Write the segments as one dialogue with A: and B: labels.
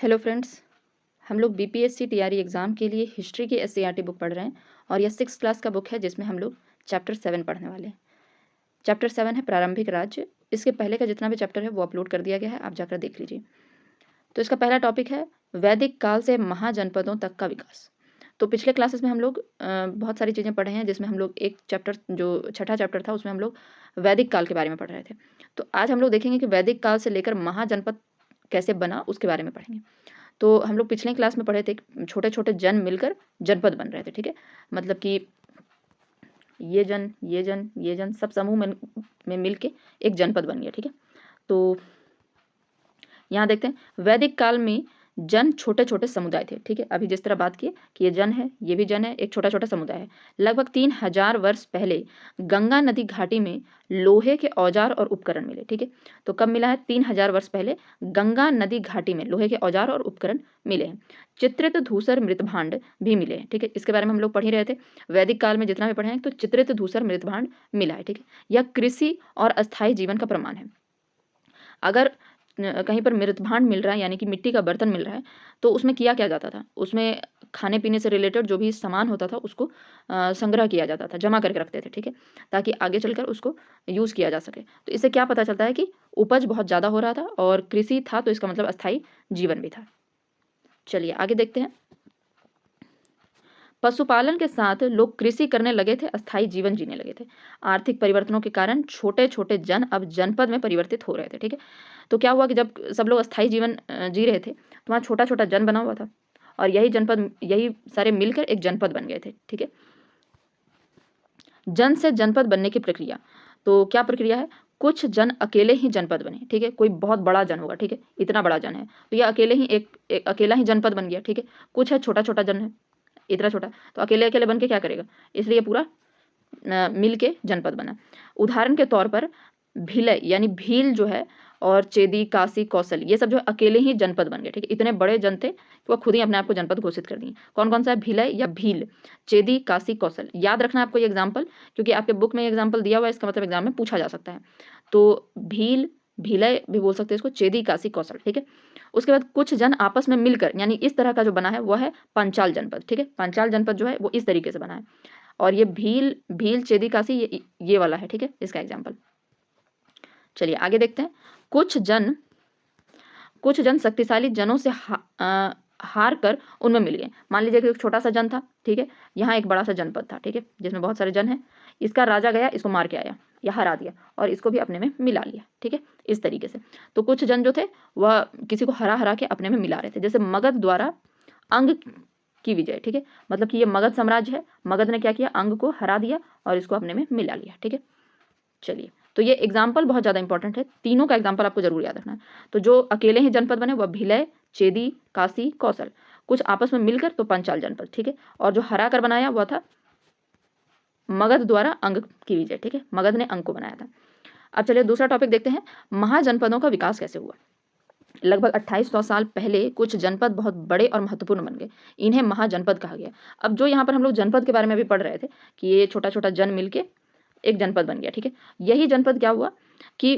A: Hello friends. हम लोग BPSC TRE exam के लिए हिस्ट्री की एससीईआरटी बुक पढ़ रहे हैं और यह 6th क्लास का बुक है जिसमें हम लोग चैप्टर 7 पढ़ने वाले हैं। चैप्टर 7 है प्रारंभिक राज्य। इसके पहले का जितना भी चैप्टर है वो अपलोड कर दिया गया है, आप जाकर देख लीजिए। तो इसका पहला टॉपिक है वैदिक काल से महाजनपदों तक का विकास। तो पिछले क्लासेस में हम लोग बहुत सारी चीज़ें पढ़े हैं, जिसमें हम लोग एक चैप्टर जो छठा चैप्टर था उसमें हम लोग वैदिक काल के बारे में पढ़ रहे थे। तो आज हम लोग देखेंगे कि वैदिक काल से लेकर महाजनपद कैसे बना उसके बारे में पढ़ेंगे। तो हम लोग पिछले क्लास में पढ़े थे छोटे छोटे जन मिलकर जनपद बन रहे थे, ठीक है। मतलब कि ये जन ये जन ये जन सब समूह में मिल के एक जनपद बन गया, ठीक है। तो यहाँ देखते हैं वैदिक काल में जन छोटे छोटे समुदाय थे, ठीक है। अभी जिस तरह बात की कि ये जन है, ये भी जन है, एक छोटा छोटा समुदाय है। लगभग 3000 वर्ष पहले गंगा नदी घाटी में लोहे के औजार और उपकरण मिले, ठीक है। तो कब मिला है? 3000 वर्ष पहले गंगा नदी घाटी में लोहे के औजार और उपकरण मिले हैं। चित्रित धूसर मृतभांड भी मिले हैं, ठीक है। इसके बारे में हम लोग पढ़ ही रहे थे वैदिक काल में जितना भी पढ़े हैं। तो चित्रित धूसर मृतभांड मिला है, ठीक है। यह कृषि और अस्थायी जीवन का प्रमाण है। अगर कहीं पर मृतभांड मिल रहा है यानी कि मिट्टी का बर्तन मिल रहा है, तो उसमें किया क्या जाता था? उसमें खाने पीने से रिलेटेड जो भी सामान होता था उसको संग्रह किया जाता था, जमा करके रखते थे, ठीक है, ताकि आगे चलकर उसको यूज़ किया जा सके। तो इससे क्या पता चलता है कि उपज बहुत ज़्यादा हो रहा था और कृषि था, तो इसका मतलब अस्थायी जीवन भी था। चलिए आगे देखते हैं। पशुपालन के साथ लोग कृषि करने लगे थे, अस्थायी जीवन जीने लगे थे। आर्थिक परिवर्तनों के कारण छोटे छोटे जन अब जनपद में परिवर्तित हो रहे थे, ठीक है। तो क्या हुआ कि जब सब लोग अस्थायी जीवन जी रहे थे, तो वहाँ छोटा छोटा जन बना हुआ था और यही सारे मिलकर एक जनपद बन गए थे, ठीक है। जन से जनपद बनने की प्रक्रिया, तो क्या प्रक्रिया है? कुछ जन अकेले ही जनपद बने, ठीक है। कोई बहुत बड़ा जन होगा, ठीक है, इतना बड़ा जन है तो यह अकेले ही एक अकेला ही जनपद बन गया, ठीक है। कुछ है छोटा छोटा जन है, इतना छोटा, तो अकेले अकेले बन के क्या करेगा, इसलिए पूरा मिल के जनपद बना। उदाहरण के तौर पर भिलय यानी भील जो है और चेदी, काशी, कौशल, ये सब जो है अकेले ही जनपद बन गए, ठीक है। इतने बड़े जन थे कि वो खुद ही अपने आप को जनपद घोषित कर दिए। कौन कौन सा है? भिलय या भील, चेदी, काशी, कौशल। याद रखना आपको ये एग्जाम्पल, क्योंकि आपके बुक में एग्जाम्पल दिया हुआ है, इसका मतलब एग्जाम में पूछा जा सकता है। तो भील, भिलय भी बोल सकते हैं इसको, चेदी, काशी, कौशल, ठीक है। उसके बाद कुछ जन आपस में मिलकर, यानी इस तरह का जो बना है वह है पांचाल जनपद, ठीक है। पांचाल जनपद जो है वो इस तरीके से बना है। और ये भील भील चेदी काशी ये वाला है, ठीक है, इसका एग्जाम्पल। चलिए आगे देखते हैं। कुछ जन शक्तिशाली जनों से हार कर उनमें मिल गए। मान लीजिए कि एक छोटा सा जन था, ठीक है, यहाँ एक बड़ा सा जनपद था, ठीक है, जिसमें बहुत सारे जन हैं। इसका राजा गया, इसको मार के आया या हरा दिया और इसको भी अपने में मिला लिया, ठीक है, इस तरीके से। तो कुछ जन जो थे वह किसी को हरा हरा के अपने में मिला रहे थे, जैसे मगध द्वारा अंग की विजय, ठीक है। मतलब कि ये मगध साम्राज्य है, मगध ने क्या किया? अंग को हरा दिया और इसको अपने में मिला लिया, ठीक है। चलिए, तो ये एग्जाम्पल बहुत ज़्यादा इंपॉर्टेंट है, तीनों का एग्जाम्पल आपको जरूर याद रखना है। तो जो अकेले ही जनपद बने वह भिलय, चेदी, काशी, कौशल। कुछ आपस में मिलकर तो पंचाल जनपद, ठीक है। और जो हरा कर बनाया वह था मगध द्वारा अंग की विजय, ठीक है, मगध ने अंग को बनाया था। अब चलिए दूसरा टॉपिक देखते हैं, महाजनपदों का विकास कैसे हुआ। लगभग 2800 साल पहले कुछ जनपद बहुत बड़े और महत्वपूर्ण बन गए, इन्हें महाजनपद कहा गया। अब जो यहाँ पर हम लोग जनपद के बारे में भी पढ़ रहे थे कि ये छोटा छोटा जन मिलके एक जनपद बन गया, ठीक है। यही जनपद क्या हुआ कि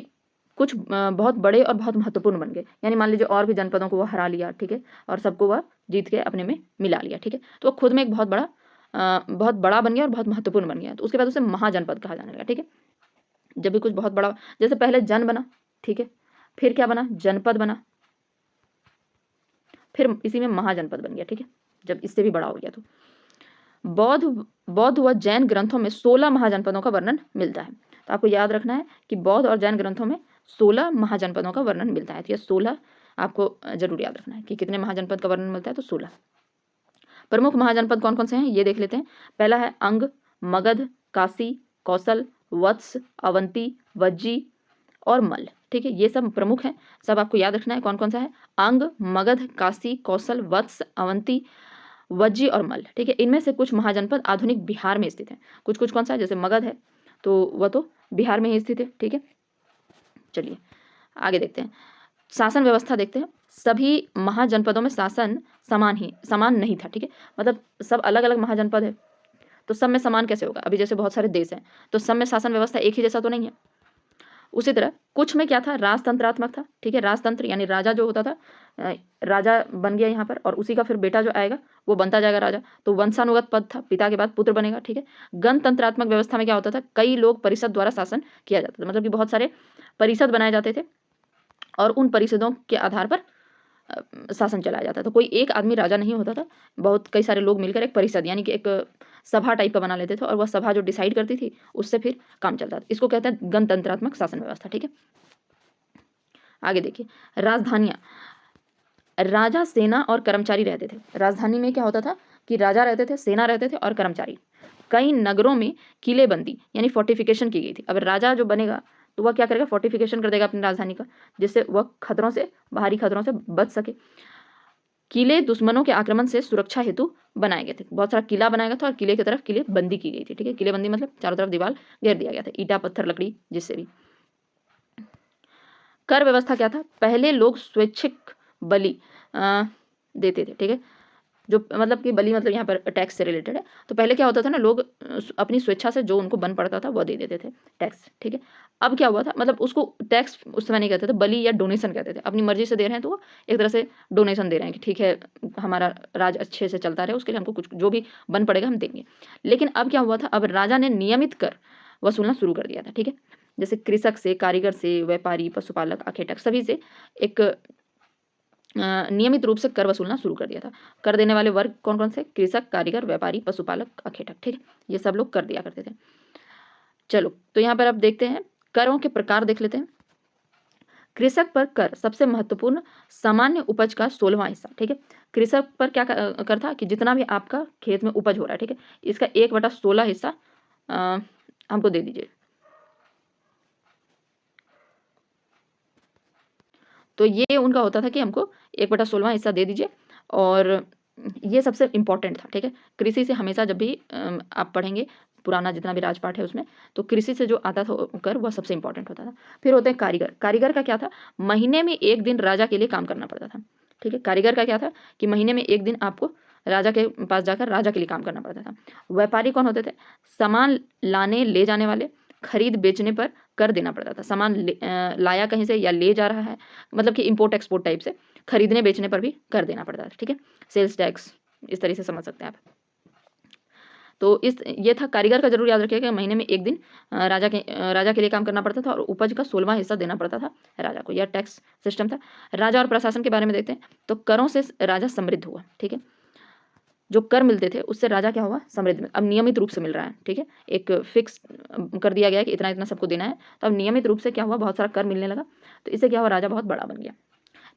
A: कुछ बहुत बड़े और बहुत महत्वपूर्ण बन गए, यानी मान लीजिए और भी जनपदों को वह हरा लिया, ठीक है, और सबको वह जीत के अपने में मिला लिया, ठीक है। तो वह खुद में एक बहुत बड़ा बन गया और बहुत महत्वपूर्ण बन गया। तो उसके बाद उसे महाजनपद कहा जाने लगा, ठीक है। जब भी कुछ बहुत बड़ा, जैसे पहले जन बना, ठीक है, फिर क्या बना? जनपद बना, फिर इसी में महाजनपद बन गया, ठीक है, जब इससे भी बड़ा हो गया। तो बौद्ध व जैन ग्रंथों में 16 महाजनपदों का वर्णन मिलता है। तो आपको याद रखना है कि बौद्ध और जैन ग्रंथों में 16 महाजनपदों का वर्णन मिलता है। तो ये 16 आपको जरूर याद रखना है कि कितने महाजनपद का वर्णन मिलता है, तो 16। प्रमुख महाजनपद कौन कौन से हैं ये देख लेते हैं। पहला है अंग, मगध, काशी, कौशल, वत्स, अवंती, वज्जी और मल्ल, ठीक है। ये सब प्रमुख हैं, सब आपको याद रखना है कौन कौन सा है। अंग, मगध, काशी, कौशल, वत्स, अवंती, वज्जी और मल्ल, ठीक है। इनमें से कुछ महाजनपद आधुनिक बिहार में स्थित हैं। कुछ कुछ कौन सा है? जैसे मगध है तो वह तो बिहार में ही स्थित है, ठीक है। चलिए आगे देखते हैं, शासन व्यवस्था देखते हैं। सभी महाजनपदों में शासन समान नहीं था, ठीक है। मतलब सब अलग अलग महाजनपद है तो सब में समान कैसे होगा? अभी जैसे बहुत सारे देश हैं तो सब में शासन व्यवस्था एक ही जैसा तो नहीं है। उसी तरह कुछ में क्या था, राजतंत्रात्मक था, ठीक है। राजतंत्र यानी राजा जो होता था, राजा बन गया यहाँ पर, और उसी का फिर बेटा जो आएगा वो बनता जाएगा राजा, तो वंशानुगत पद था, पिता के बाद पुत्र बनेगा, ठीक है। गणतंत्रात्मक व्यवस्था में क्या होता था, कई लोग परिषद द्वारा शासन किया जाता था, मतलब कि बहुत सारे परिषद बनाए जाते थे और उन परिषदों के आधार पर शासन चलाया जाता था। कोई एक आदमी राजा नहीं होता था, बहुत कई सारे लोग मिलकर एक परिषद यानी कि एक सभा टाइप का बना लेते थे, और वह सभा जो डिसाइड करती थी उससे फिर काम चलता था। इसको कहते हैं गणतंत्रात्मक शासन व्यवस्था, ठीक है। आगे देखिए, राजधानियां, राजा, सेना और कर्मचारी रहते थे। राजधानी में क्या होता था कि राजा रहते थे, सेना रहते थे और कर्मचारी। कई नगरों में किलेबंदी यानी फोर्टिफिकेशन की गई थी। अब राजा जो बनेगा तो वह क्या करेगा, फोर्टिफिकेशन कर देगा अपनी राजधानी का, जिससे वह खतरों से, बाहरी खतरों से बच सके। किले दुश्मनों के आक्रमण से सुरक्षा हेतु बनाए गए थे। बहुत सारा किला बनाया गया था और किले की तरफ किले बंदी की गई थी, ठीक है। किले बंदी मतलब चारों तरफ दीवार घेर दिया गया था, ईटा पत्थर लकड़ी जिससे भी। कर व्यवस्था क्या था, पहले लोग स्वैच्छिक बलि देते थे, ठीक है। जो मतलब कि बलि मतलब यहाँ पर टैक्स से रिलेटेड है। तो पहले क्या होता था ना, लोग अपनी स्वेच्छा से जो उनको बन पड़ता था वह दे देते थे टैक्स, ठीक है। अब क्या हुआ था, मतलब उसको टैक्स उस समय नहीं कहते थे, बलि या डोनेशन कहते थे। अपनी मर्जी से दे रहे हैं तो वो एक तरह से डोनेशन दे रहे हैं कि ठीक है हमारा राज अच्छे से चलता रहे, उसके लिए हमको कुछ जो भी बन पड़ेगा हम देंगे। लेकिन अब क्या हुआ था, अब राजा ने नियमित कर वसूलना शुरू कर दिया था, ठीक है। जैसे कृषक से, कारीगर से, व्यापारी, पशुपालक, आखेटक सभी से एक नियमित रूप से कर वसूलना शुरू कर दिया था। कर देने वाले वर्ग कौन कौन से, कृषक, कारीगर, व्यापारी, पशुपालक, आखेटक, ठीक है। ये सब लोग कर दिया करते थे। चलो तो यहाँ पर अब देखते हैं करों के प्रकार देख लेते हैं। कृषक पर कर सबसे महत्वपूर्ण, सामान्य उपज का 16वां हिस्सा, ठीक है। कृषक पर क्या कर था कि जितना भी आपका खेत में उपज हो रहा है, ठीक है, इसका 1/16 हिस्सा हमको दे दीजिए। तो ये उनका होता था कि हमको 1/16 हिस्सा दे दीजिए, और ये सबसे इम्पोर्टेंट था, ठीक है। कृषि से हमेशा जब भी आप पढ़ेंगे पुराना जितना भी राजपाट है उसमें, तो कृषि से जो आता था कर वह सबसे इम्पोर्टेंट होता था। फिर होते हैं कारीगर। कारीगर का क्या था, महीने में एक दिन राजा के लिए काम करना पड़ता था, ठीक है। कारीगर का क्या था कि महीने में एक दिन आपको राजा के पास जाकर राजा के लिए काम करना पड़ता था। व्यापारी कौन होते थे, सामान लाने ले जाने वाले, खरीद बेचने पर कर देना पड़ता था। सामान लाया कहीं से या ले जा रहा है, मतलब कि इंपोर्ट एक्सपोर्ट टाइप से, खरीदने बेचने पर भी कर देना पड़ता था, ठीक है। सेल्स टैक्स इस तरह से समझ सकते हैं आप। तो इस ये था कारीगर का, जरूर याद रखिएगा कि महीने में एक दिन राजा के लिए काम करना पड़ता था और उपज का 16वां हिस्सा देना पड़ता था राजा को। यह टैक्स सिस्टम था। राजा और प्रशासन के बारे में देखते हैं। तो करों से राजा समृद्ध हुआ, ठीक है। जो कर मिलते थे उससे राजा क्या हुआ, समृद्ध। अब नियमित रूप से मिल रहा है, ठीक है। एक फिक्स कर दिया गया है कि इतना इतना सबको देना है, तो अब नियमित रूप से क्या हुआ, बहुत सारा कर मिलने लगा। तो इससे क्या हुआ, राजा बहुत बड़ा बन गया।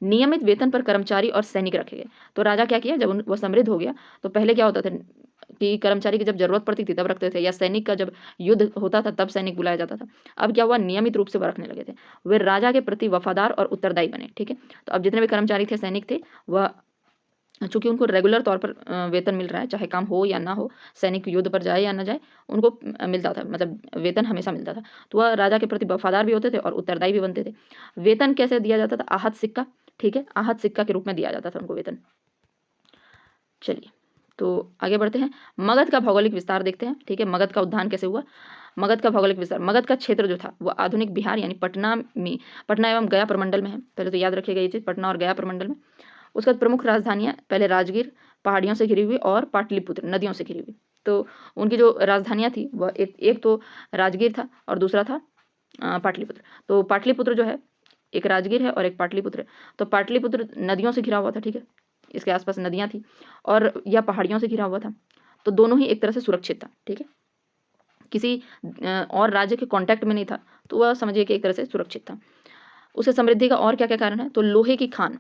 A: नियमित वेतन पर कर्मचारी और सैनिक रखे गए। तो राजा क्या किया, जब वह समृद्ध हो गया तो पहले क्या होता था कि कर्मचारी की जब जरूरत पड़ती थी तब रखते थे, या सैनिक का जब युद्ध होता था तब सैनिक बुलाया जाता था। अब क्या हुआ, नियमित रूप से वह रखने लगे थे। वे राजा के प्रति वफादार और उत्तरदायी बने, ठीक है। तो अब जितने भी कर्मचारी थे, सैनिक थे, वह चूंकि उनको रेगुलर तौर पर वेतन मिल रहा है, चाहे काम हो या ना हो, सैनिक युद्ध पर जाए या ना जाए, उनको मिलता था, मतलब वेतन हमेशा मिलता था। तो वह राजा के प्रति वफादार भी होते थे और उत्तरदायी भी बनते थे। वेतन कैसे दिया जाता था, आहत सिक्का, ठीक है, आहत सिक्का के रूप में दिया जाता था उनको वेतन। चलिए तो आगे बढ़ते हैं। मगध का भौगोलिक विस्तार देखते हैं, ठीक है। मगध का उद्धान कैसे हुआ, मगध का भौगोलिक विस्तार। मगध का क्षेत्र जो था वो आधुनिक बिहार यानी पटना एवं गया प्रमंडल में है। पहले तो याद रखिएगा ये चीज, पटना और गया प्रमंडल में। उसका प्रमुख राजधानियां पहले राजगीर पहाड़ियों से घिरी हुई और पाटलिपुत्र नदियों से घिरी हुई। तो उनकी जो राजधानियां थी वह एक तो राजगीर था और दूसरा था पाटलिपुत्र। तो पाटलिपुत्र जो है, एक राजगीर है और एक पाटलिपुत्र है। तो पाटलिपुत्र नदियों से घिरा हुआ था, ठीक है, इसके आसपास नदियां थी, और यह पहाड़ियों से घिरा हुआ था। तो दोनों ही एक तरह से सुरक्षित था, ठीक है, किसी और राज्य के कांटेक्ट में नहीं था, तो वह समझिए कि एक तरह से सुरक्षित था। उसे समृद्धि का और क्या क्या कारण है, तो लोहे की खान,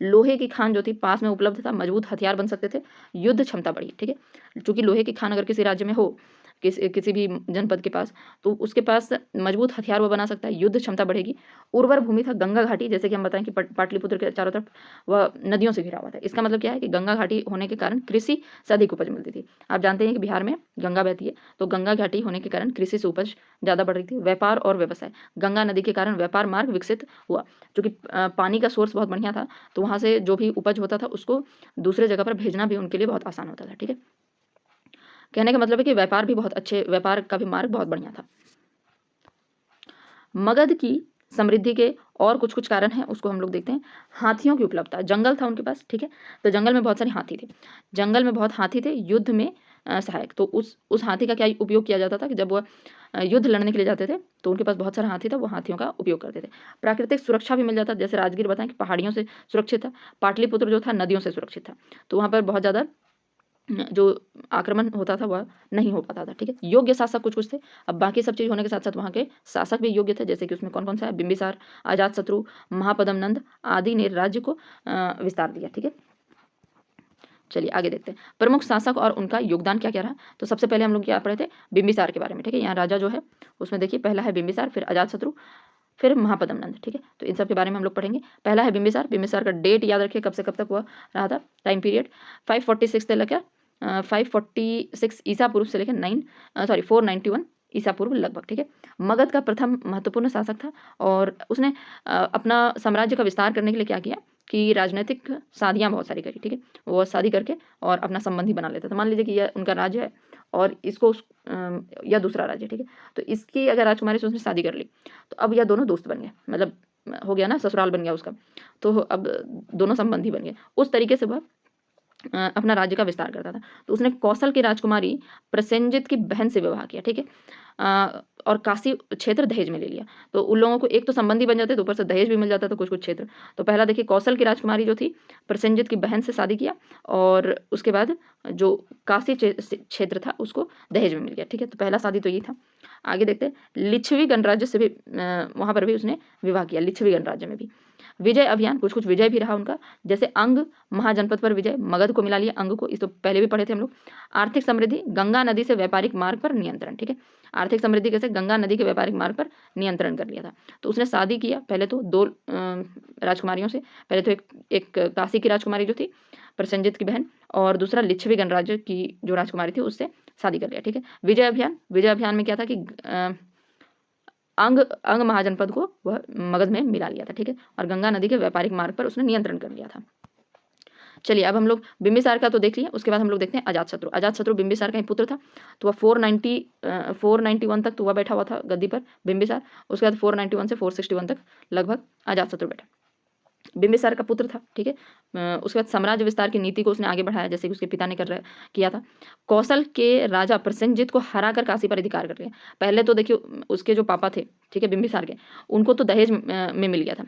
A: लोहे की खान जो थी पास में उपलब्ध था, मजबूत हथियार बन सकते थे, युद्ध क्षमता बढ़ी, ठीक है। चूंकि लोहे की खान अगर किसी राज्य में हो, किसी भी जनपद के पास, तो उसके पास मजबूत हथियार वो बना सकता है, युद्ध क्षमता बढ़ेगी। उर्वर भूमि था, गंगा घाटी, जैसे कि हम बताएं कि पाटलिपुत्र के चारों तरफ वह नदियों से घिरा हुआ था। इसका मतलब क्या है कि गंगा घाटी होने के कारण कृषि से अधिक उपज मिलती थी। आप जानते हैं कि बिहार में गंगा बहती है, तो गंगा घाटी होने के कारण कृषि से उपज ज़्यादा बढ़ रही थी। व्यापार और व्यवसाय, गंगा नदी के कारण व्यापार मार्ग विकसित हुआ, क्योंकि पानी का सोर्स बहुत बढ़िया था, तो वहाँ से जो भी उपज होता था उसको दूसरे जगह पर भेजना भी उनके लिए बहुत आसान होता था, ठीक है। कहने का मतलब है कि व्यापार भी बहुत अच्छे, व्यापार का भी मार्ग बहुत बढ़िया था। मगध की समृद्धि के और कुछ कुछ कारण हैं, उसको हम लोग देखते हैं। हाथियों की उपलब्धता, जंगल था उनके पास, ठीक है, तो जंगल में बहुत सारे हाथी थे, जंगल में बहुत हाथी थे, युद्ध में सहायक। तो उस हाथी का क्या उपयोग किया जाता था कि जब वह युद्ध लड़ने के लिए जाते थे तो उनके पास बहुत सारा हाथी था, वो हाथियों का उपयोग करते थे। प्राकृतिक सुरक्षा भी मिल जाता, जैसे राजगीर बताएं कि पहाड़ियों से सुरक्षित था, पाटलिपुत्र जो था नदियों से सुरक्षित था, तो वहाँ पर बहुत ज़्यादा जो आक्रमण होता था वह नहीं हो पाता था, ठीक है। योग्य शासक कुछ कुछ थे। अब बाकी सब चीज़ होने के साथ साथ वहाँ के शासक भी योग्य थे, जैसे कि उसमें कौन कौन सा है, बिंबिसार, अजातशत्रु, महापद्म नंद आदि ने राज्य को विस्तार दिया, ठीक है। चलिए आगे देखते हैं प्रमुख शासक और उनका योगदान क्या क्या रहा। तो सबसे पहले हम लोग क्या पढ़े थे, बिंबिसार के बारे में, ठीक है। यहाँ राजा जो है उसमें देखिए पहला है बिंबिसार, फिर अजातशत्रु, फिर महापद्म नंद, ठीक है। तो इन सब के बारे में हम लोग पढ़ेंगे। पहला है बिंबिसार, बिंबिसार का डेट याद रखिए कब से कब तक हुआ रहा था, टाइम पीरियड 546 से लेकर 546 ईसा पूर्व से लेकर 491 ईसा पूर्व लगभग, ठीक है। मगध का प्रथम महत्वपूर्ण शासक था और उसने अपना साम्राज्य का विस्तार करने के लिए क्या किया कि राजनीतिक शादियाँ बहुत सारी करी, ठीक है। वो शादी करके और अपना संबंधी बना लेता था। मान लीजिए कि यह उनका राज्य है और इसको या दूसरा राज्य, ठीक है, तो इसकी अगर राजकुमारी से उसने शादी कर ली तो अब यह दोनों दोस्त बन गए, मतलब हो गया ना, ससुराल बन गया उसका, तो अब दोनों संबंधी बन गए। उस तरीके से वह अपना राज्य का विस्तार करता था। तो उसने कौशल की राजकुमारी प्रसेनजित की बहन से विवाह किया, ठीक है, और काशी क्षेत्र दहेज में ले लिया। तो उन लोगों को एक तो संबंधी बन जाते तो ऊपर से दहेज भी मिल जाता था कुछ कुछ क्षेत्र। तो पहला देखिए कौशल की राजकुमारी जो थी प्रसेनजित की बहन से शादी किया और उसके बाद जो काशी क्षेत्र था उसको दहेज में मिल गया, ठीक है। तो पहला शादी तो ये था। आगे देखते हैं लिच्छवी गणराज्य से भी वहाँ पर भी उसने विवाह किया, लिच्छवी गणराज्य में भी। विजय अभियान, कुछ कुछ विजय भी रहा उनका, जैसे अंग महाजनपद पर विजय, मगध को मिला लिया अंग को, इस तो पहले भी पढ़े थे हम लोग। आर्थिक समृद्धि, गंगा नदी से व्यापारिक मार्ग पर नियंत्रण, ठीक है। आर्थिक समृद्धि कैसे, गंगा नदी के व्यापारिक मार्ग पर नियंत्रण कर लिया था। तो उसने शादी किया पहले तो दो राजकुमारियों से, पहले तो एक काशी की राजकुमारी जो थी प्रसेनजित की बहन, और दूसरा लिच्छवी गणराज्य की जो राजकुमारी थी उससे शादी कर लिया, ठीक है। विजय अभियान, विजय अभियान में क्या था कि अंग महाजनपद को वह मगध में मिला लिया था, ठीक है, और गंगा नदी के व्यापारिक मार्ग पर उसने नियंत्रण कर लिया था। चलिए अब हम लोग बिंबिसार का तो देख लिया, उसके बाद हम लोग देखते हैं अजातशत्रु। अजातशत्रु बिंबिसार का ही पुत्र था, तो वह 491 तक तो वह बैठा हुआ था गद्दी पर बिंबिसार, उसके बाद 491 से 461 तक लगभग अजातशत्रु बैठा, बिंबिसार का पुत्र था, ठीक है। उसके बाद साम्राज्य विस्तार की नीति को उसने आगे बढ़ाया, जैसे कि उसके पिता ने किया था। कौशल के राजा प्रसेनजित को हराकर काशी पर अधिकार कर लिया। पहले तो देखिए उसके जो पापा थे, ठीक है, बिंबिसार के, उनको तो दहेज में मिल गया था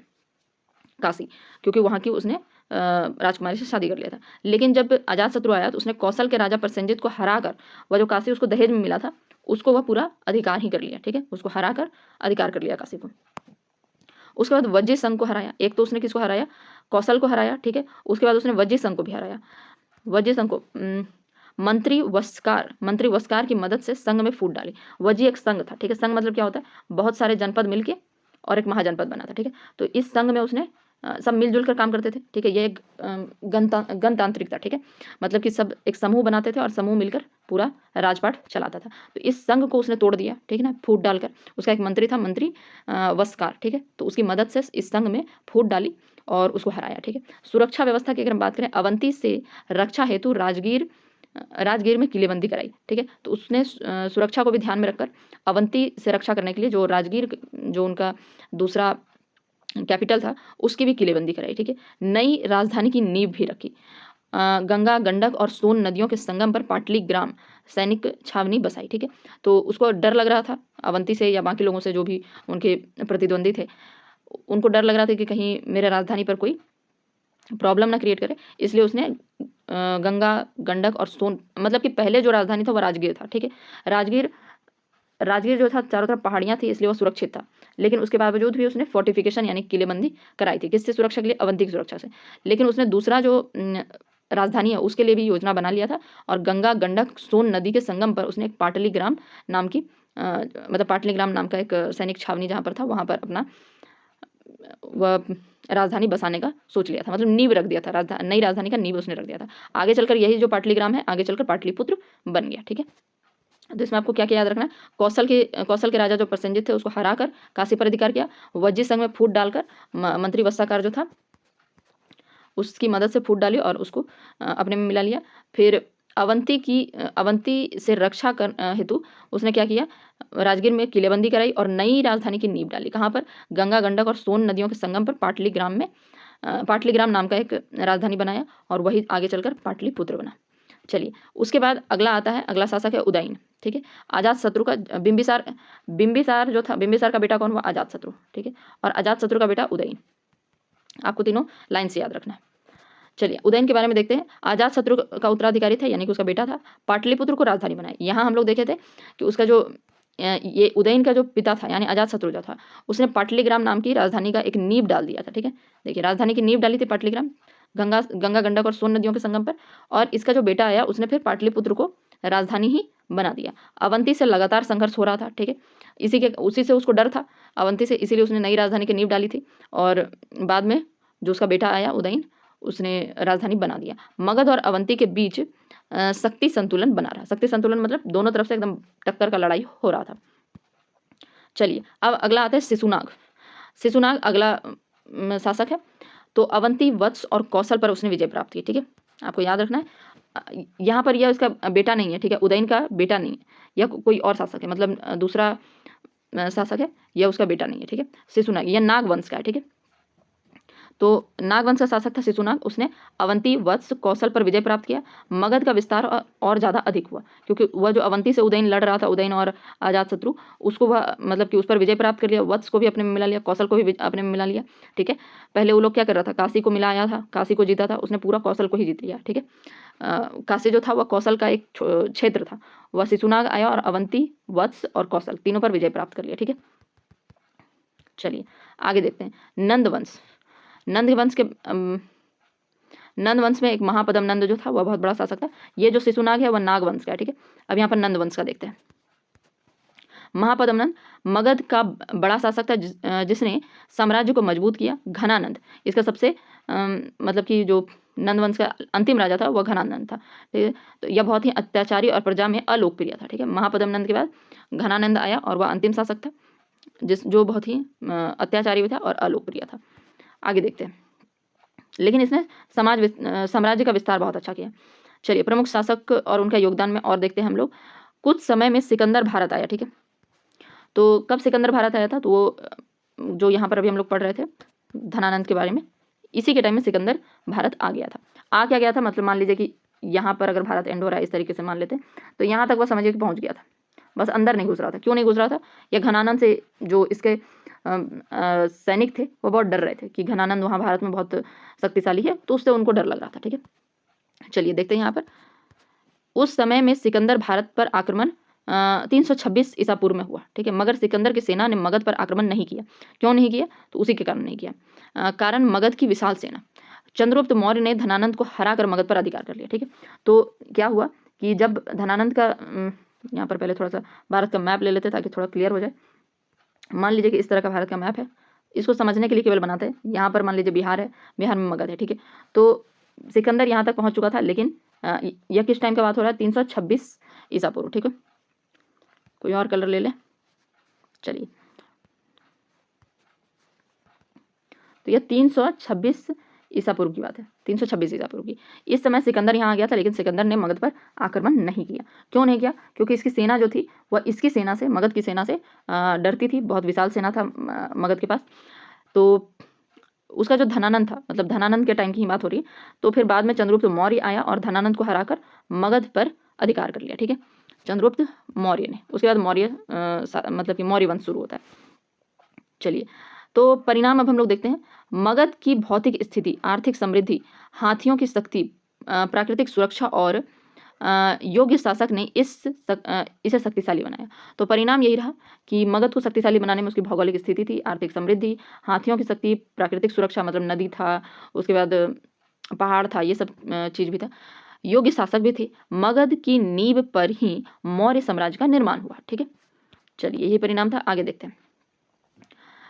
A: काशी, क्योंकि वहाँ की उसने राजकुमारी से शादी कर लिया था। लेकिन जब अजातशत्रु आया तो उसने कौशल के राजा प्रसेनजित को हराकर वह जो काशी उसको दहेज में मिला था उसको वह पूरा अधिकार ही कर लिया, ठीक है, उसको हराकर अधिकार कर लिया काशी को। उसके बाद वज्जी संघ को हराया, एक तो उसने किसको हराया, कौशल को हराया, ठीक है। उसके बाद उसने वज्जी संघ को भी हराया। वज्जी संघ को मंत्री वस्कार की मदद से संघ में फूट डाली। वज्जी एक संघ था, ठीक है। संघ मतलब क्या होता है, बहुत सारे जनपद मिलके और एक महाजनपद बना था, ठीक है। तो इस संघ में उसने सब मिलजुल कर काम करते थे, ठीक है। ये एक गणतांत्रिक था, ठीक है, मतलब कि सब एक समूह बनाते थे और समूह मिलकर पूरा राजपाट चलाता था। तो इस संघ को उसने तोड़ दिया, ठीक है ना, फूट डालकर। उसका एक मंत्री था, मंत्री वस्कार, ठीक है, तो उसकी मदद से इस संघ में फूट डाली और उसको हराया, ठीक है। सुरक्षा व्यवस्था की अगर हम बात करें, अवंती से रक्षा हेतु राजगीर में किलेबंदी कराई, ठीक है। तो उसने सुरक्षा को भी ध्यान में रखकर अवंती से रक्षा करने के लिए जो राजगीर जो उनका दूसरा कैपिटल था उसकी भी किलेबंदी कराई, ठीक है। नई राजधानी की नींव भी रखी। गंगा, गंडक और सोन नदियों के संगम पर पाटलीग्राम सैनिक छावनी बसाई, ठीक है। तो उसको डर लग रहा था अवंती से या बाकी लोगों से जो भी उनके प्रतिद्वंदी थे, उनको डर लग रहा था कि कहीं मेरे राजधानी पर कोई प्रॉब्लम ना क्रिएट करे, इसलिए उसने गंगा, गंडक और सोन, मतलब कि पहले जो राजधानी था वह राजगीर था, ठीक है। राजगीर जो था चारों तरफ पहाड़ियाँ थी इसलिए वो सुरक्षित था, लेकिन उसके बावजूद भी उसने फोर्टिफिकेशन यानी किलेबंदी कराई थी। किससे सुरक्षा के लिए, अवंती की सुरक्षा से। लेकिन उसने दूसरा जो राजधानी है उसके लिए भी योजना बना लिया था और गंगा, गंडक, सोन नदी के संगम पर उसने एक पाटलीग्राम नाम की मतलब पाटलीग्राम नाम का एक सैनिक छावनी जहाँ पर था वहाँ पर अपना वह राजधानी बसाने का सोच लिया था, मतलब नींव रख दिया था, नई राजधानी का नींव उसने रख दिया था। आगे चलकर यही जो पाटलीग्राम है आगे चलकर पाटलिपुत्र बन गया, ठीक है। तो इसमें आपको क्या क्या याद रखना है, कौशल के राजा जो प्रसेनजित थे उसको हराकर काशी पर अधिकार किया। वज्जी संघ में फूट डालकर मंत्री वस्साकार जो था उसकी मदद से फूट डाली और उसको अपने में मिला लिया। फिर अवंती से रक्षा कर हेतु उसने क्या किया, राजगीर में किलेबंदी कराई और नई राजधानी की नींव डाली। कहाँ पर? गंगा, गंडक और सोन नदियों के संगम पर पाटलीग्राम नाम का एक राजधानी बनाया और वही आगे चलकर पाटलिपुत्र बना। चलिए, उसके बाद अगला शासक है उदयन। ठीक है, अजातशत्रु का बिंबिसार जो था, बिंबिसार का बेटा कौन हुआ? अजातशत्रु। ठीक है, और अजातशत्रु का बेटा उदयन। आपको तीनों लाइन से याद रखना है। चलिए, उदयन के बारे में देखते हैं। अजातशत्रु का उत्तराधिकारी था, यानी कि उसका बेटा था, पाटलिपुत्र को राजधानी बनाई। यहाँ हम लोग देखे थे कि उसका जो ये उदयन का जो पिता था यानी अजातशत्रु जो था, उसने पाटलीग्राम नाम की राजधानी का एक नींव डाल दिया था। ठीक है, देखिए राजधानी की नींव डाली थी पाटलीग्राम, गंगा गंडक और सोन नदियों के संगम पर, और इसका जो बेटा आया उसने फिर पाटलिपुत्र को राजधानी ही बना दिया। अवंती से लगातार संघर्ष हो रहा था। ठीक है, उसी से उसको डर था अवंती से, इसीलिए उसने नई राजधानी की नींव डाली थी और बाद में जो उसका बेटा आया उदयन, उसने राजधानी बना दिया। मगध और अवंती के बीच शक्ति संतुलन बना रहा। शक्ति संतुलन मतलब दोनों तरफ से एकदम टक्कर का लड़ाई हो रहा था। चलिए, अब अगला आता है शिशुनाग। शिशुनाग अगला शासक है। तो अवंती, वत्स और कौशल पर उसने विजय प्राप्त की। ठीक है, आपको याद रखना है, यहाँ पर यह उसका बेटा नहीं है। ठीक है, उदयन का बेटा नहीं है, यह कोई और शासक है, मतलब दूसरा शासक है, यह उसका बेटा नहीं है। ठीक है, शिशुनाग यह नागवंश का है। ठीक है, तो नागवंश का शासक था शिशुनाग। उसने अवंती, वत्स, कौशल पर विजय प्राप्त किया। मगध का विस्तार और ज़्यादा अधिक हुआ, क्योंकि वह जो अवंती से उदयन लड़ रहा था, उदयन और अजातशत्रु, उसको वह मतलब कि उस पर विजय प्राप्त कर लिया। वत्स को भी अपने में मिला लिया, कौशल को भी अपने में मिला लिया। ठीक है, पहले वो लोग क्या कर रहा था, काशी को मिलाया था, काशी को जीता था, उसने पूरा कौशल को ही जीत लिया। ठीक है, काशी जो था वह कौशल का एक क्षेत्र था। वह शिशुनाग आया और अवंती, वत्स और कौशल तीनों पर विजय प्राप्त कर लिया। ठीक है, चलिए आगे देखते हैं। नंदवंश। नंदवंश में एक महापद्म नंद जो था वह बहुत बड़ा शासक था। ये जो शिशुनाग है वह नागवंश का है। ठीक है, अब यहाँ पर नंदवंश का देखते हैं। महापद्म नंद मगध का बड़ा शासक था, जिसने साम्राज्य को मजबूत किया। घनानंद इसका सबसे मतलब कि जो नंदवंश का अंतिम राजा था वह घनानंद था। ठीक है, तो यह बहुत ही अत्याचारी और प्रजा में अलोकप्रिय था। ठीक है, महापद्म नंद के बाद घनानंद आया और वह अंतिम शासक था, जो बहुत ही अत्याचारी भी था और अलोकप्रिय था। आगे देखते हैं, लेकिन इसने साम्राज्य का विस्तार बहुत अच्छा किया। चलिए, प्रमुख शासक और उनका योगदान में और देखते हैं हम लोग। कुछ समय में सिकंदर भारत आया। ठीक है, तो कब सिकंदर भारत आया था? तो वो जो यहाँ पर अभी हम लोग पढ़ रहे थे धनानंद के बारे में, इसी के टाइम में सिकंदर भारत आ गया था। क्या गया था, मतलब मान लीजिए कि यहाँ पर अगर भारत एंड हो रहा है, इस तरीके से मान लेते हैं, तो यहाँ तक वह समझिए कि पहुँच गया था, बस अंदर नहीं घुस रहा था। क्यों नहीं घुस रहा था? या घनानंद से जो इसके सैनिक थे वो बहुत डर रहे थे कि घनानंद वहाँ भारत में बहुत शक्तिशाली है, तो उससे उनको डर लग रहा था। ठीक है, चलिए देखते हैं यहाँ पर। उस समय में सिकंदर भारत पर आक्रमण 326 ईसा पूर्व में हुआ। ठीक है, मगर सिकंदर की सेना ने मगध पर आक्रमण नहीं किया। क्यों नहीं किया? तो उसी के कारण नहीं किया, कारण मगध की विशाल सेना। चंद्रगुप्त मौर्य ने धनानंद को हराकर मगध पर अधिकार कर लिया। ठीक है, तो क्या हुआ कि जब धनानंद का यहाँ पर पहले थोड़ा सा भारत का मैप ले लेते ताकि थोड़ा क्लियर हो जाए। मान लीजिए कि इस तरह का भारत का मैप है, इसको समझने के लिए केवल बनाते हैं। यहाँ पर मान लीजिए बिहार है, बिहार में मगध है। ठीक है, तो सिकंदर यहाँ तक पहुँच चुका था, लेकिन यह किस टाइम का बात हो रहा है? 326 ईसा पूर्व। ठीक है, कोई और कलर ले लें। चलिए, तो यह 326 ईसा पूर्व की बात है, 326 ईसा पूर्व की। इस समय सिकंदर यहाँ आ गया था, लेकिन सिकंदर ने मगध पर आक्रमण नहीं किया। क्यों नहीं किया? क्योंकि इसकी सेना जो थी वह इसकी सेना से, मगध की सेना से डरती थी। बहुत विशाल सेना था मगध के पास। तो उसका जो धनानंद था, मतलब धनानंद के टाइम की ही बात हो रही है, तो फिर बाद में चंद्रगुप्त मौर्य आया और धनानंद को हराकर मगध पर अधिकार कर लिया। ठीक है, चंद्रगुप्त मौर्य ने, उसके बाद मौर्य मतलब कि मौर्य वंश शुरू होता है। चलिए, तो परिणाम अब हम लोग देखते हैं। मगध की भौतिक स्थिति, आर्थिक समृद्धि, हाथियों की शक्ति, प्राकृतिक सुरक्षा और योग्य शासक ने इसे शक्तिशाली बनाया। तो परिणाम यही रहा कि मगध को शक्तिशाली बनाने में उसकी भौगोलिक स्थिति थी, आर्थिक समृद्धि, हाथियों की शक्ति, प्राकृतिक सुरक्षा मतलब नदी था, उसके बाद पहाड़ था, ये सब चीज़ भी था, योग्य शासक भी थे। मगध की नींव पर ही मौर्य साम्राज्य का निर्माण हुआ। ठीक है, चलिए यही परिणाम था। आगे देखते हैं,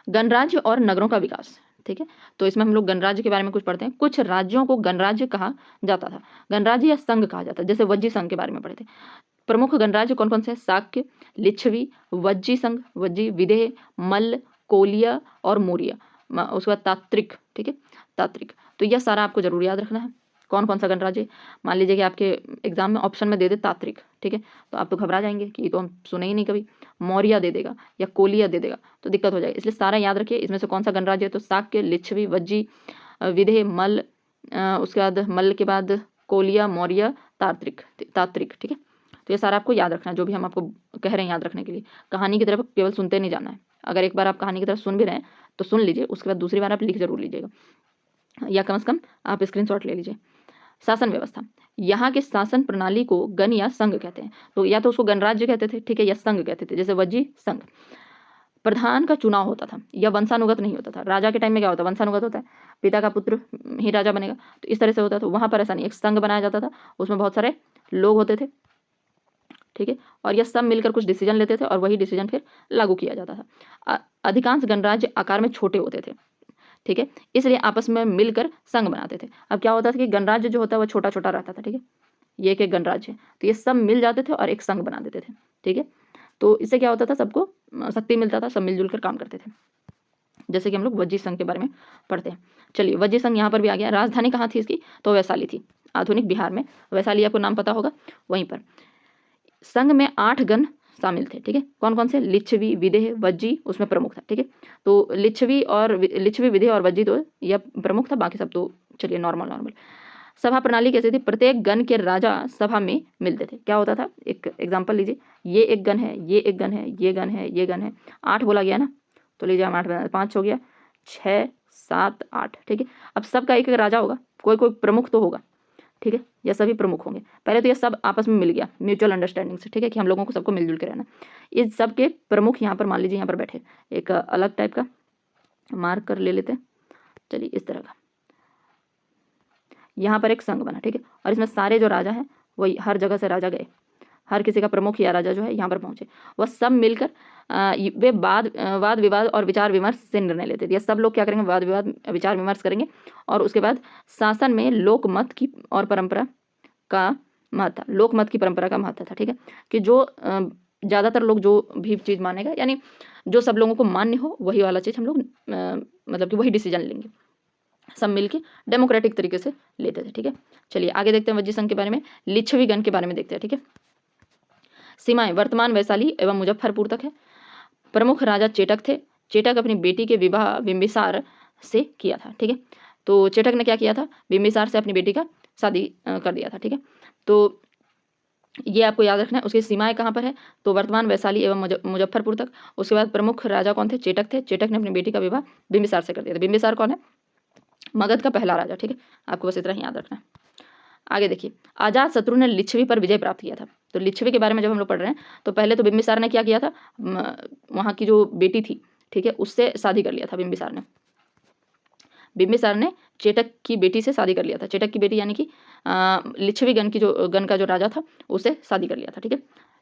A: गणराज्य और नगरों का विकास। ठीक है, तो इसमें हम लोग गणराज्य के बारे में कुछ पढ़ते हैं। कुछ राज्यों को गणराज्य कहा जाता था, गणराज्य या संघ कहा जाता है, जैसे वज्जी संघ के बारे में पढ़े थे। प्रमुख गणराज्य कौन कौन से हैं? शाक्य, लिच्छवी, वज्जी संघ, वज्जी, विदेह, मल्ल, कोलिया और मौर्य, उसके बाद तात्रिक। ठीक है, तात्रिक। तो यह सारा आपको जरूर याद रखना है। कौन कौन सा गणराज्य? मान लीजिए कि आपके एग्जाम में ऑप्शन में दे दे तात्रिक, ठीक है, तो आप तो घबरा जाएंगे कि ये तो हम सुने ही नहीं कभी। मौर्य दे देगा या कोलिया दे देगा तो दिक्कत हो जाएगी, इसलिए सारा याद रखिए। इसमें से कौन सा गणराज्य है? तो शाक्य, लिच्छवी, वज्जी, विदेह, मल्ल, उसके बाद मल्ल के बाद कोलिया, मौर्य, तात्रिक, ठीक है। तो ये सारा आपको याद रखना है, जो भी हम आपको कह रहे हैं याद रखने के लिए। कहानी की तरफ केवल सुनते नहीं जाना है। अगर एक बार आप कहानी की तरफ सुन भी रहे हैं तो सुन लीजिए, उसके बाद दूसरी बार आप लिख जरूर लीजिएगा, या कम से कम आप स्क्रीनशॉट ले लीजिए। शासन व्यवस्था, यहाँ के शासन प्रणाली को गण या संघ कहते हैं। तो या तो उसको गणराज्य कहते थे, ठीक है, या संघ कहते थे, जैसे वज्जी संघ। प्रधान का चुनाव होता था, या वंशानुगत नहीं होता था। राजा के टाइम में क्या होता है? वंशानुगत होता है, पिता का पुत्र ही राजा बनेगा, तो इस तरह से होता था। वहां पर ऐसा नहीं, एक संघ बनाया जाता था, उसमें बहुत सारे लोग होते थे, ठीक है, और यह सब मिलकर कुछ डिसीजन लेते थे और वही डिसीजन फिर लागू किया जाता था। अधिकांश गणराज्य आकार में छोटे होते थे, ठीक है, इसलिए आपस में मिलकर संघ बनाते थे। अब क्या होता था कि गणराज्य जो होता है वो छोटा छोटा रहता था, ठीक है, ये एक गणराज्य, तो ये सब मिल जाते थे और एक संघ बना देते थे, ठीक है। तो इससे क्या होता था? सबको शक्ति मिलता था, सब मिलजुल कर काम करते थे, जैसे कि हम लोग वज्जी संघ के बारे में पढ़ते हैं। चलिए, वज्जी संघ यहाँ पर भी आ गया। राजधानी कहाँ थी इसकी? तो वैशाली थी, आधुनिक बिहार में। वैशाली आपको नाम पता होगा, वहीं पर। संघ में 8 गण शामिल थे, ठीक है। कौन कौन से? लिच्छवी, विदेह, वज्जी उसमें प्रमुख था, ठीक है। तो लिच्छवी, विदेह और वज्जी तो यह प्रमुख था, बाकी सब तो चलिए नॉर्मल। सभा प्रणाली कैसी थी? प्रत्येक गण के राजा सभा में मिलते थे। क्या होता था? एक एग्जांपल लीजिए, ये एक गण है, ये एक गण है, ये गण है, ये गण है, 8 बोला गया ना, तो लीजिए हम 8 5 हो गया, 6 7 8, ठीक है। अब सबका एक एक राजा होगा, कोई कोई प्रमुख तो होगा, ठीक है, यह सभी प्रमुख होंगे। पहले तो ये सब आपस में मिल गया म्यूचुअल अंडरस्टैंडिंग से, ठीक है, कि हम लोगों को सबको मिलजुल के रहना। इस सब के प्रमुख यहाँ पर मान लीजिए यहाँ पर बैठे, एक अलग टाइप का मार्क कर ले लेते हैं, चलिए इस तरह का। यहाँ पर एक संघ बना, ठीक है, और इसमें सारे जो राजा हैं वही हर जगह से राजा गए, हर किसी का प्रमुख या राजा जो है यहाँ पर पहुंचे, वह सब मिलकर वे वाद विवाद और विचार विमर्श से निर्णय लेते थे। सब लोग क्या करेंगे? वाद विवाद विचार विमर्श करेंगे, और उसके बाद शासन में लोकमत की और परंपरा का महत्व, लोकमत की परंपरा का महत्व था, ठीक है, कि जो ज़्यादातर लोग जो भी चीज़ मानेगा, यानी जो सब लोगों को मान्य हो वही वाला चीज़ हम लोग मतलब कि वही डिसीजन लेंगे, सब मिलके डेमोक्रेटिक तरीके से लेते थे, ठीक है। चलिए आगे देखते हैं वज्जी संघ के बारे में। लिच्छवी गण के बारे में देखते हैं, ठीक है। सीमाएं वर्तमान वैशाली एवं मुजफ्फरपुर तक है। प्रमुख राजा चेटक थे। चेटक अपनी बेटी के विवाह बिंबिसार से किया था, ठीक है। तो चेटक ने क्या किया था? बिंबिसार से अपनी बेटी का शादी कर दिया था, ठीक है। तो ये आपको याद रखना है। उसकी सीमाएं कहाँ पर है? तो वर्तमान वैशाली एवं मुजफ्फरपुर तक। उसके बाद प्रमुख राजा कौन थे? चेटक थे। चेटक ने अपनी बेटी का विवाह बिंबिसार से कर दिया था। बिंबिसार कौन है? मगध का पहला राजा, ठीक है, आपको बस इतना ही याद रखना है। आगे देखिए, अजात शत्रु ने लिच्छवी पर विजय प्राप्त किया था। तो लिच्छवी के बारे में जब हम लोग पढ़ रहे हैं तो पहले तो बिंबिसार ने क्या किया था? वहाँ की जो बेटी थी, ठीक है, उससे शादी कर लिया था बिंबिसार ने। बिंबिसार ने चेटक की बेटी से शादी कर लिया था। चेटक की बेटी यानी कि लिच्छवी गण का जो राजा था उससे शादी कर लिया था, ठीक है,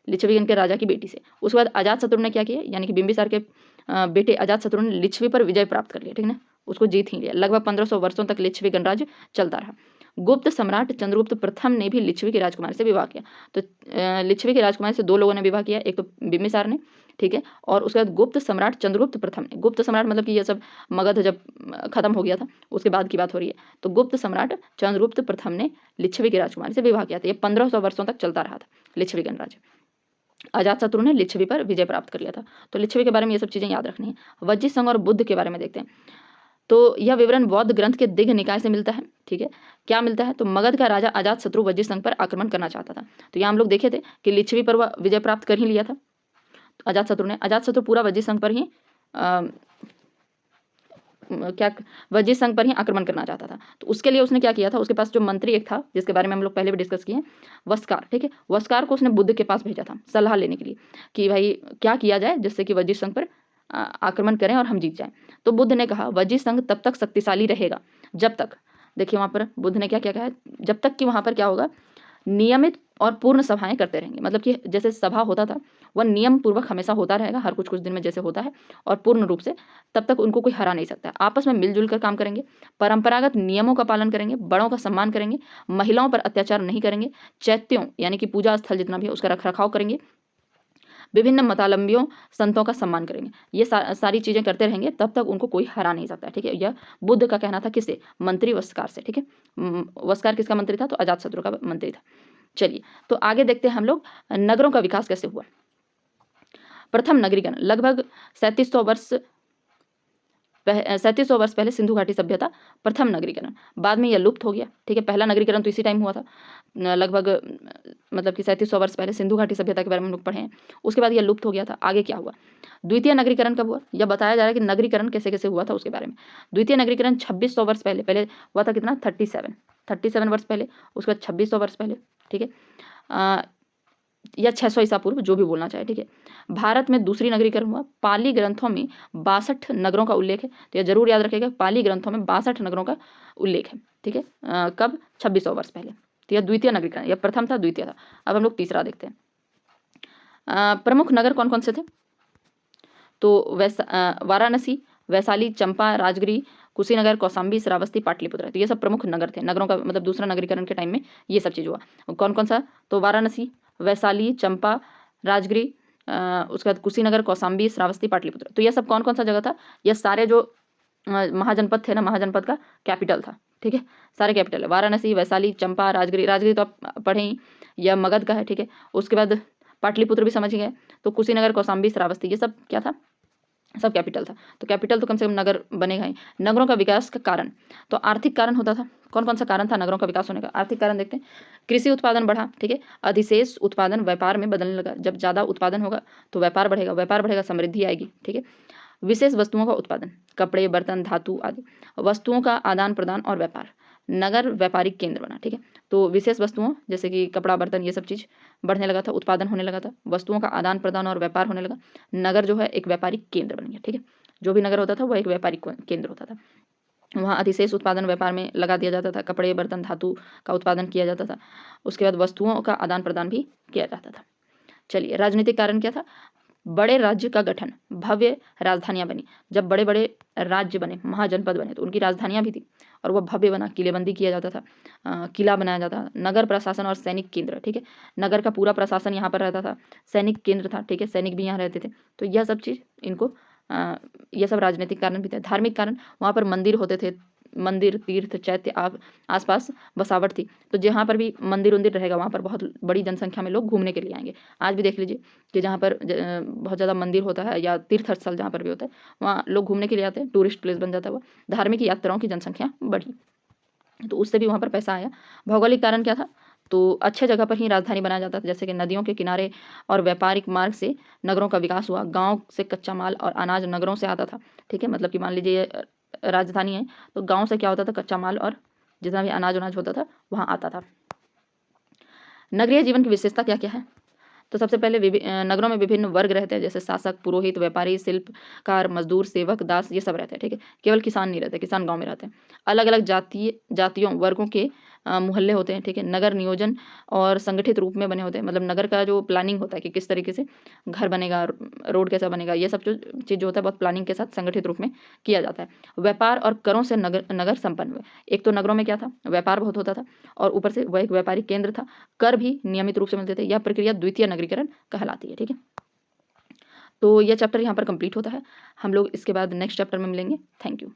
A: लिच्छवी गण के राजा की बेटी से। उसके बाद अजात शत्रु ने क्या किया? यानी कि बिंबिसार के बेटे अजात शत्रु ने लिच्छवी पर विजय प्राप्त कर लिया, ठीक है ना, उसको जीत ही लिया। लगभग 1500 वर्षों तक लिच्छवी गणराज्य चलता रहा। गुप्त सम्राट चंद्रगुप्त प्रथम ने भी लिच्छवी की राजकुमारी से विवाह किया। तो लिच्छवी की राजकुमारी से 2 लोगों ने विवाह किया, एक तो बिंबिसार ने, ठीक है, और उसके बाद गुप्त सम्राट चंद्रगुप्त प्रथम ने। गुप्त सम्राट मतलब कि ये सब मगध जब खत्म हो गया था उसके बाद की बात हो रही है। तो गुप्त सम्राट चंद्रगुप्त प्रथम ने लिच्छवी की राजकुमारी से विवाह किया था। ये 1500 वर्षों तक चलता रहा था लिच्छवी गणराज्य। अजात शत्रु ने लिच्छवी पर विजय प्राप्त कर लिया था। तो लिच्छवी के बारे में ये सब चीजें याद रखनी है। वज्जी संघ और बुद्ध के बारे में देखते हैं। तो यह विवरण बौद्ध ग्रंथ के दिग्ग निकाय से मिलता है, ठीक है। क्या मिलता है? तो मगध का राजा अजात शत्रु वज्जी संघ पर आक्रमण करना चाहता था। तो यहाँ हम लोग देखे थे कि लिच्छवी पर वह विजय प्राप्त कर ही लिया था अजात शत्रु पूरा वज्जी संघ पर ही वज्जी संघ पर ही आक्रमण करना चाहता था। तो उसके लिए उसने क्या किया था? उसके पास जो मंत्री एक था जिसके बारे में हम लोग पहले भी डिस्कस किए, वस्कार, ठीक है, वस्कार को उसने बुद्ध के पास भेजा था सलाह लेने के लिए कि भाई क्या किया जाए जिससे कि वज्जी संघ पर आक्रमण करें और हम जीत जाएं। तो बुद्ध ने कहा वज्जी संघ तब तक शक्तिशाली रहेगा जब तक, देखिए वहां पर बुद्ध ने क्या क्या कहा है, जब तक कि वहां पर क्या होगा, नियमित और पूर्ण सभाएं करते रहेंगे। मतलब कि जैसे सभा होता था वह नियम पूर्वक हमेशा होता रहेगा, हर कुछ दिन में जैसे होता है, और पूर्ण रूप से, तब तक उनको कोई हरा नहीं सकता। आपस में मिलजुल कर काम करेंगे, परंपरागत नियमों का पालन करेंगे, बड़ों का सम्मान करेंगे, महिलाओं पर अत्याचार नहीं करेंगे, चैत्यों यानी कि पूजा स्थल जितना भी है उसका रखरखाव करेंगे, विभिन्न मतावलंबियों संतों का सम्मान करेंगे। ये सारी चीज़ें करते रहेंगे तब तक उनको कोई हरा नहीं सकता, ठीक है। यह बुद्ध का कहना था किससे? मंत्री वस्कार से, ठीक है। वस्कार किसका मंत्री था? तो अजातशत्रु का मंत्री था। चलिए तो आगे देखते हैं हम लोग नगरों का विकास कैसे हुआ। प्रथम नगरीकरण लगभग 3700 वर्ष पहले सिंधु घाटी सभ्यता प्रथम नगरीकरण, बाद में यह लुप्त हो गया, ठीक है। पहला नगरीकरण तो इसी टाइम हुआ था लगभग मतलब कि 3700 वर्ष पहले सिंधु घाटी सभ्यता के बारे में हम लोग पढ़े हैं। उसके बाद यह लुप्त हो गया था। आगे क्या हुआ? द्वितीय नगरीकरण कब हुआ? यह बताया जा रहा है कि नगरीकरण कैसे कैसे हुआ था उसके बारे में। द्वितीय नगरीकरण 2600 वर्ष पहले हुआ था। कितना? 37 वर्ष पहले। उसके बाद 2600 वर्ष पहले, ठीक है, या 600 ईसा पूर्व, जो भी बोलना चाहे, ठीक है। भारत में दूसरी नगरीकरण हुआ। पाली ग्रंथों में 62 नगरों का उल्लेख है, तो यह जरूर याद रखिएगा, पाली ग्रंथों में 62 नगरों का उल्लेख है, ठीक है। कब? 2600 वर्ष पहले। तो यह द्वितीय नगरीकरण, यह प्रथम था, द्वितीय था। अब हम लोग तीसरा देखते हैं। प्रमुख नगर कौन कौन से थे? तो वाराणसी, वैशाली, चंपा, राजगिरी, कुशीनगर, कौशाम्बी, श्रावस्ती, पाटलिपुत्र, तो ये सब प्रमुख नगर थे। नगरों का मतलब दूसरा नगरीकरण के टाइम में ये सब चीज़ हुआ। कौन कौन सा? तो वाराणसी, वैशाली, चंपा, राजगिरी, उसके बाद कुशीनगर, कौशाम्बी, श्रावस्ती, पाटलिपुत्र, तो यह सब कौन कौन सा जगह था? यह सारे जो महाजनपद थे ना, महाजनपद का कैपिटल था, ठीक है। सारे कैपिटल है। वाराणसी, वैशाली, चंपा, राजगिरी, राजगिरी तो आप पढ़े ही, यह मगध का है, ठीक है। उसके बाद पाटलिपुत्र भी समझ गए। तो कुशीनगर, कौशाम्बी, श्रावस्ती, ये सब क्या था? सब कैपिटल था। तो कैपिटल तो कम से कम नगर बनेगा ही। नगरों का विकास का कारण, तो आर्थिक कारण होता था। कौन कौन सा कारण था नगरों का विकास होने का? आर्थिक कारण देखते हैं। कृषि उत्पादन बढ़ा, ठीक है। अधिशेष उत्पादन व्यापार में बदलने लगा। जब ज़्यादा उत्पादन होगा तो व्यापार बढ़ेगा, व्यापार बढ़ेगा समृद्धि आएगी, ठीक है। विशेष वस्तुओं का उत्पादन, कपड़े, बर्तन, धातु आदि वस्तुओं का आदान प्रदान और व्यापार, नगर व्यापारिक केंद्र बना, ठीक है। तो विशेष वस्तुओं जैसे कि कपड़ा, बर्तन, ये सब चीज़ बढ़ने लगा था, उत्पादन होने लगा था, वस्तुओं का आदान प्रदान और व्यापार होने लगा। नगर जो है एक व्यापारिक केंद्र बन गया, ठीक है। जो भी नगर होता था वह एक व्यापारिक केंद्र होता था। वहाँ अधिशेष उत्पादन व्यापार में लगा दिया जाता था, कपड़े, बर्तन, धातु का उत्पादन किया जाता था। उसके बाद वस्तुओं का आदान प्रदान भी किया जाता था। चलिए, राजनीतिक कारण क्या था? बड़े राज्य का गठन, भव्य राजधानियां बनी। जब बड़े बड़े राज्य बने, महाजनपद बने, तो उनकी राजधानियां भी थी और वह भव्य बना, किलेबंदी किया जाता था, किला बनाया जाता था। नगर प्रशासन और सैनिक केंद्र, ठीक है। नगर का पूरा प्रशासन यहाँ पर रहता था, सैनिक केंद्र था, ठीक है। सैनिक भी यहाँ रहते थे। तो यह सब चीज़ इनको यह सब राजनीतिक कारण भी थे। धार्मिक कारण, वहाँ पर मंदिर होते थे, मंदिर, तीर्थ, चैत्य आसपास बसावट थी। तो जहाँ पर भी मंदिर उंदिर रहेगा वहाँ पर बहुत बड़ी जनसंख्या में लोग घूमने के लिए आएंगे। आज भी देख लीजिए कि जहाँ पर बहुत ज़्यादा मंदिर होता है या तीर्थ स्थल जहाँ पर भी होता है वहाँ लोग घूमने के लिए आते हैं, टूरिस्ट प्लेस बन जाता है वो। धार्मिक यात्राओं की जनसंख्या बढ़ी, तो उससे भी वहाँ पर पैसा आया। भौगोलिक कारण क्या था? तो अच्छे जगह पर ही राजधानी बनाया जाता था, जैसे कि नदियों के किनारे और व्यापारिक मार्ग से नगरों का विकास हुआ। गांव से कच्चा माल और अनाज नगरों से आता था, ठीक है। मतलब कि मान लीजिए राजधानी है तो गांव से क्या होता था? कच्चा माल और जितना भी अनाज होता था वहाँ आता था। नगरीय जीवन की विशेषता क्या क्या है? तो सबसे पहले नगरों में विभिन्न वर्ग रहते हैं, जैसे शासक, पुरोहित, व्यापारी, शिल्पकार, मजदूर, सेवक, दास, ये सब रहते हैं, ठीक है। केवल किसान नहीं रहते, किसान गांव में रहते हैं। अलग अलग जातियों वर्गों के मोहल्ले होते हैं, ठीक है। नगर नियोजन और संगठित रूप में बने होते हैं, मतलब नगर का जो प्लानिंग होता है कि किस तरीके से घर बनेगा, रोड कैसा बनेगा, ये सब जो चीज़ जो होता है बहुत प्लानिंग के साथ संगठित रूप में किया जाता है। व्यापार और करों से नगर संपन्न हुए। एक तो नगरों में क्या था? व्यापार बहुत होता था और ऊपर से वह एक व्यापारिक केंद्र था। कर भी नियमित रूप से मिलते थे। यह प्रक्रिया द्वितीय नगरीकरण कहलाती है, ठीक है। तो यह चैप्टर यहाँ पर कंप्लीट होता है। हम लोग इसके बाद नेक्स्ट चैप्टर में मिलेंगे। Thank you.